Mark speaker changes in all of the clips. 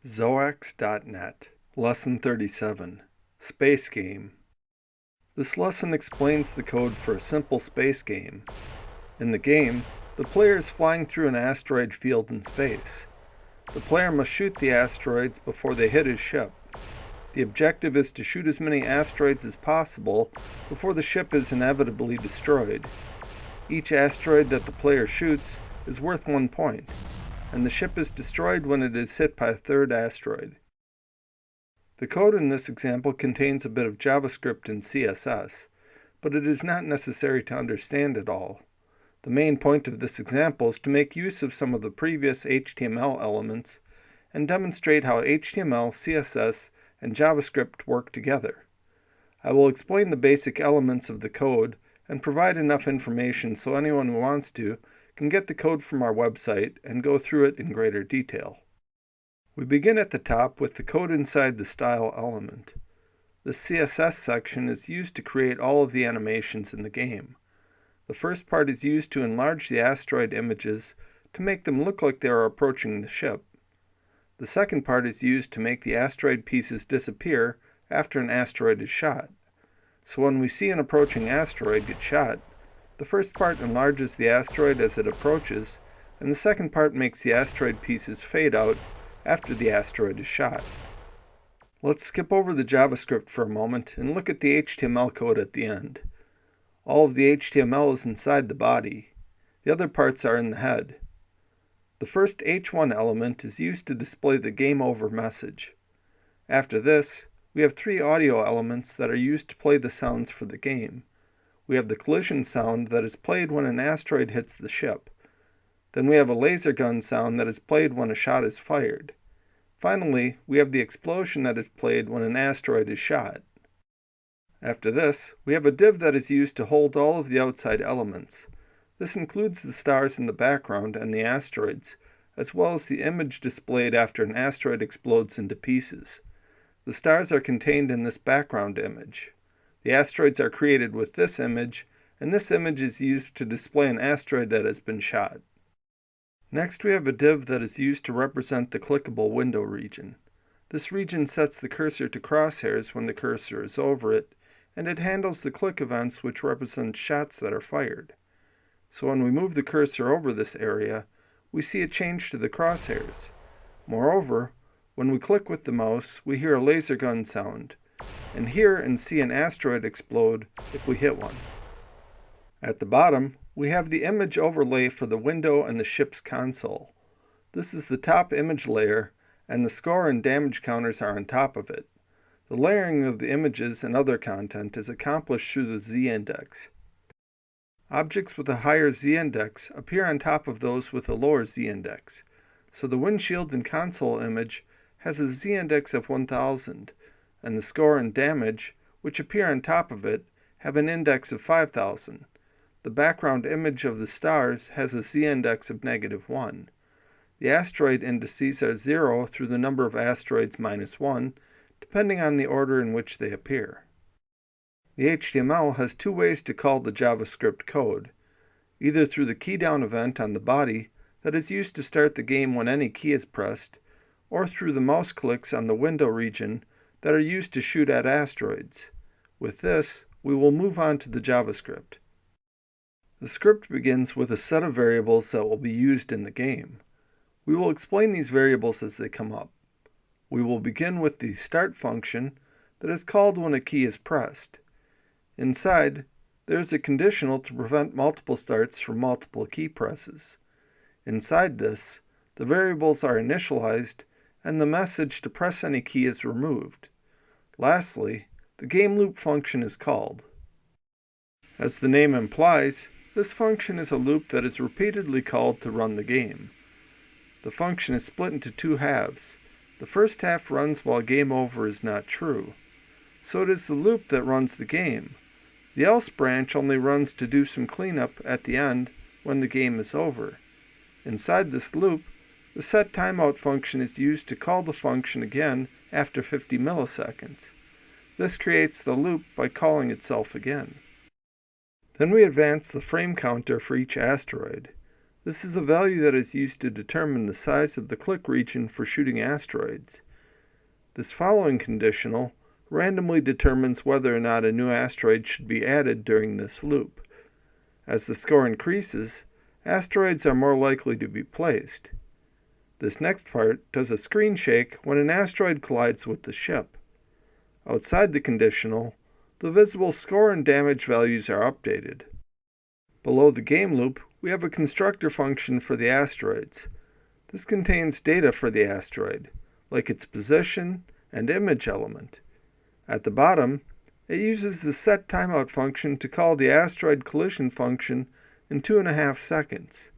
Speaker 1: Zoax.net, Lesson 37, Space Game. This lesson explains the code for a simple space game. In the game, the player is flying through an asteroid field in space. The player must shoot the asteroids before they hit his ship. The objective is to shoot as many asteroids as possible before the ship is inevitably destroyed. Each asteroid that the player shoots is worth 1 point, and the ship is destroyed when it is hit by a third asteroid. The code in this example contains a bit of JavaScript and CSS, but it is not necessary to understand it all. The main point of this example is to make use of some of the previous HTML elements and demonstrate how HTML, CSS, and JavaScript work together. I will explain the basic elements of the code and provide enough information so anyone who wants to can get the code from our website and go through it in greater detail. We begin at the top with the code inside the style element. The CSS section is used to create all of the animations in the game. The first part is used to enlarge the asteroid images to make them look like they are approaching the ship. The second part is used to make the asteroid pieces disappear after an asteroid is shot. So when we see an approaching asteroid get shot, the first part enlarges the asteroid as it approaches, and the second part makes the asteroid pieces fade out after the asteroid is shot. Let's skip over the JavaScript for a moment and look at the HTML code at the end. All of the HTML is inside the body. The other parts are in the head. The first H1 element is used to display the game over message. After this, we have 3 audio elements that are used to play the sounds for the game. We have the collision sound that is played when an asteroid hits the ship. Then we have a laser gun sound that is played when a shot is fired. Finally, we have the explosion that is played when an asteroid is shot. After this, we have a div that is used to hold all of the outside elements. This includes the stars in the background and the asteroids, as well as the image displayed after an asteroid explodes into pieces. The stars are contained in this background image. The asteroids are created with this image, and this image is used to display an asteroid that has been shot. Next, we have a div that is used to represent the clickable window region. This region sets the cursor to crosshairs when the cursor is over it, and it handles the click events which represent shots that are fired. So when we move the cursor over this area, we see a change to the crosshairs. Moreover, when we click with the mouse, we hear a laser gun sound, and hear and see an asteroid explode if we hit one. At the bottom, we have the image overlay for the window and the ship's console. This is the top image layer, and the score and damage counters are on top of it. The layering of the images and other content is accomplished through the z-index. Objects with a higher z-index appear on top of those with a lower z-index. So the windshield and console image has a z-index of 1000, and the score and damage, which appear on top of it, have an index of 5000. The background image of the stars has a z-index of -1. The asteroid indices are 0 through the number of asteroids -1, depending on the order in which they appear. The HTML has 2 ways to call the JavaScript code, either through the keydown event on the body that is used to start the game when any key is pressed, or through the mouse clicks on the window region that are used to shoot at asteroids. With this, we will move on to the JavaScript. The script begins with a set of variables that will be used in the game. We will explain these variables as they come up. We will begin with the start function that is called when a key is pressed. Inside, there is a conditional to prevent multiple starts from multiple key presses. Inside this, the variables are initialized and the message to press any key is removed. Lastly, the game loop function is called. As the name implies, this function is a loop that is repeatedly called to run the game. The function is split into 2 halves. The first half runs while game over is not true. So it is the loop that runs the game. The else branch only runs to do some cleanup at the end when the game is over. Inside this loop, the setTimeout function is used to call the function again after 50 milliseconds. This creates the loop by calling itself again. Then we advance the frame counter for each asteroid. This is a value that is used to determine the size of the click region for shooting asteroids. This following conditional randomly determines whether or not a new asteroid should be added during this loop. As the score increases, asteroids are more likely to be placed. This next part does a screen shake when an asteroid collides with the ship. Outside the conditional, the visible score and damage values are updated. Below the game loop, we have a constructor function for the asteroids. This contains data for the asteroid, like its position and image element. At the bottom, it uses the setTimeout function to call the asteroid collision function in 2.5 seconds.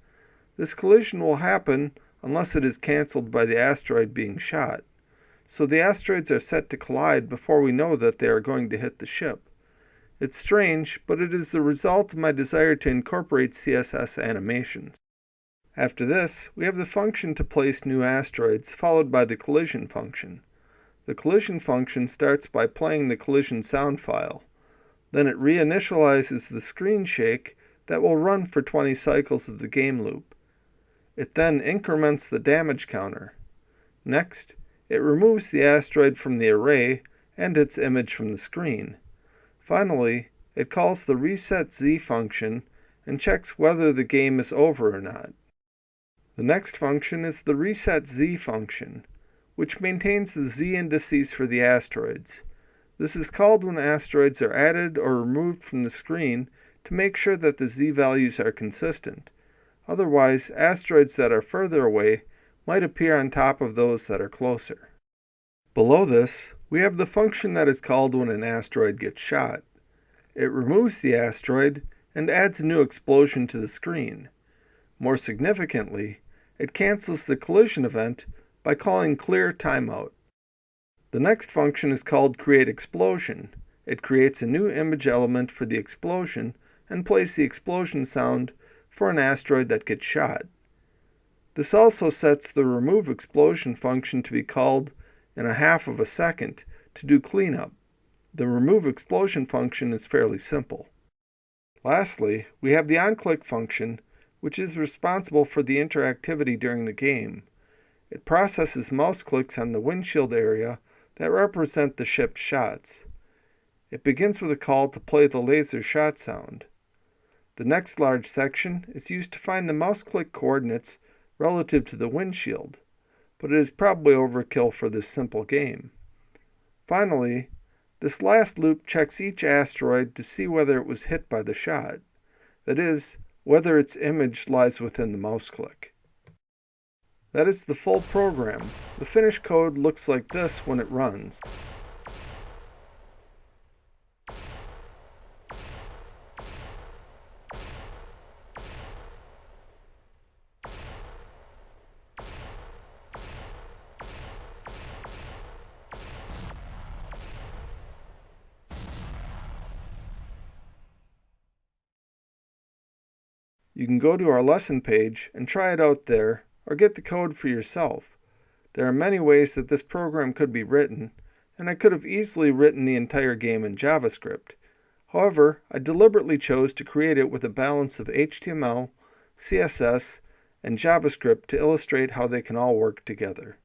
Speaker 1: This collision will happen unless it is cancelled by the asteroid being shot, so the asteroids are set to collide before we know that they are going to hit the ship. It's strange, but it is the result of my desire to incorporate CSS animations. After this, we have the function to place new asteroids, followed by the collision function. The collision function starts by playing the collision sound file. Then it reinitializes the screen shake that will run for 20 cycles of the game loop. It then increments the damage counter. Next, it removes the asteroid from the array and its image from the screen. Finally, it calls the resetZ function and checks whether the game is over or not. The next function is the resetZ function, which maintains the Z indices for the asteroids. This is called when asteroids are added or removed from the screen to make sure that the Z values are consistent. Otherwise, asteroids that are further away might appear on top of those that are closer. Below this, we have the function that is called when an asteroid gets shot. It removes the asteroid and adds a new explosion to the screen. More significantly, it cancels the collision event by calling clear timeout. The next function is called createExplosion. It creates a new image element for the explosion and plays the explosion sound for an asteroid that gets shot. This also sets the removeExplosion function to be called in 1/2 second to do cleanup. The removeExplosion function is fairly simple. Lastly, we have the onClick function, which is responsible for the interactivity during the game. It processes mouse clicks on the windshield area that represent the ship's shots. It begins with a call to play the laser shot sound. The next large section is used to find the mouse click coordinates relative to the windshield, but it is probably overkill for this simple game. Finally, this last loop checks each asteroid to see whether it was hit by the shot, that is, whether its image lies within the mouse click. That is the full program. The finished code looks like this when it runs. You can go to our lesson page and try it out there, or get the code for yourself. There are many ways that this program could be written, and I could have easily written the entire game in JavaScript. However, I deliberately chose to create it with a balance of HTML, CSS, and JavaScript to illustrate how they can all work together.